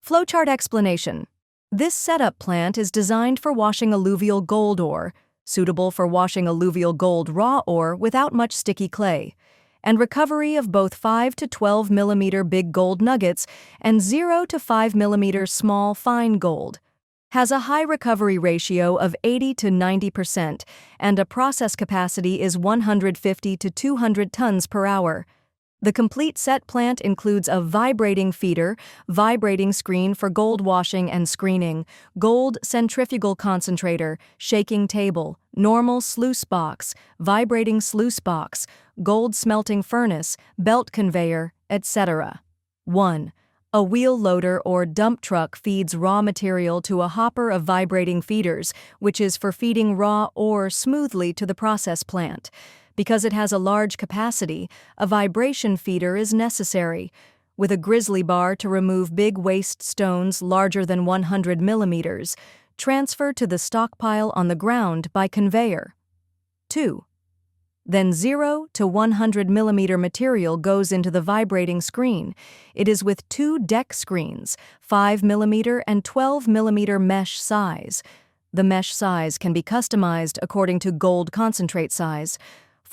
Flowchart explanation. This setup plant is designed for washing alluvial gold ore, suitable for washing alluvial gold raw ore without much sticky clay, and recovery of both 5 to 12 mm big gold nuggets and 0 to 5 mm small fine gold. Has a high recovery ratio of 80 to 90% and a process capacity is 150 to 200 tons per hour. The complete set plant includes a vibrating feeder, vibrating screen for gold washing and screening, gold centrifugal concentrator, shaking table, normal sluice box, vibrating sluice box, gold smelting furnace, belt conveyor, etc. 1. A wheel loader or dump truck feeds raw material to a hopper of vibrating feeders, which is for feeding raw ore smoothly to the process plant. Because it has a large capacity, a vibration feeder is necessary, with a grizzly bar to remove big waste stones larger than 100 millimeters, transferred to the stockpile on the ground by conveyor. 2. Then 0 to 100 millimeter material goes into the vibrating screen. It is with 2 deck screens, 5 millimeter and 12 millimeter mesh size. The mesh size can be customized according to gold concentrate size.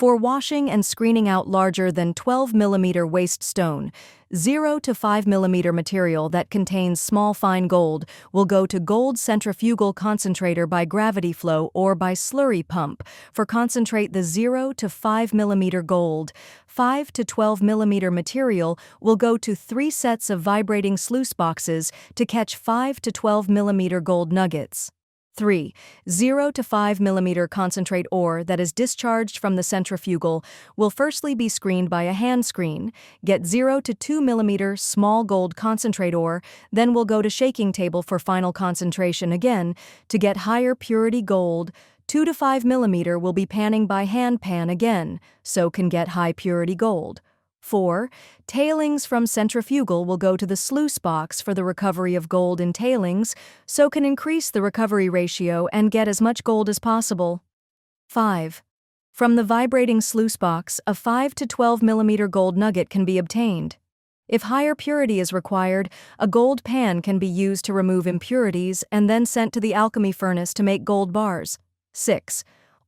For washing and screening out larger than 12 mm waste stone, 0 to 5 mm material that contains small fine gold will go to gold centrifugal concentrator by gravity flow or by slurry pump. For concentrate the 0 to 5 mm gold, 5 to 12 mm material will go to 3 sets of vibrating sluice boxes to catch 5 to 12 mm gold nuggets. 3. 0 to 5 mm concentrate ore that is discharged from the centrifugal will firstly be screened by a hand screen, get 0 to 2 mm small gold concentrate ore, then will go to shaking table for final concentration again to get higher purity gold. 2 to 5 mm will be panning by hand pan again, so can get high purity gold. 4. Tailings from centrifugal will go to the sluice box for the recovery of gold in tailings, so can increase the recovery ratio and get as much gold as possible. 5. From the vibrating sluice box, a 5 to 12 mm gold nugget can be obtained. If higher purity is required, a gold pan can be used to remove impurities and then sent to the alchemy furnace to make gold bars. 6.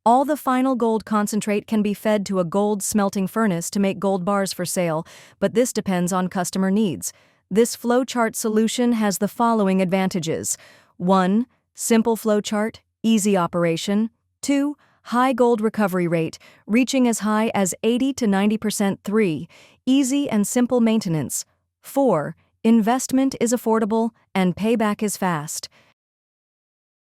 All the final gold concentrate can be fed to a gold smelting furnace to make gold bars for sale, but this depends on customer needs. This flowchart solution has the following advantages. 1. Simple flowchart, easy operation. 2. High gold recovery rate, reaching as high as 80 to 90%. 3. Easy and simple maintenance. 4. Investment is affordable and payback is fast.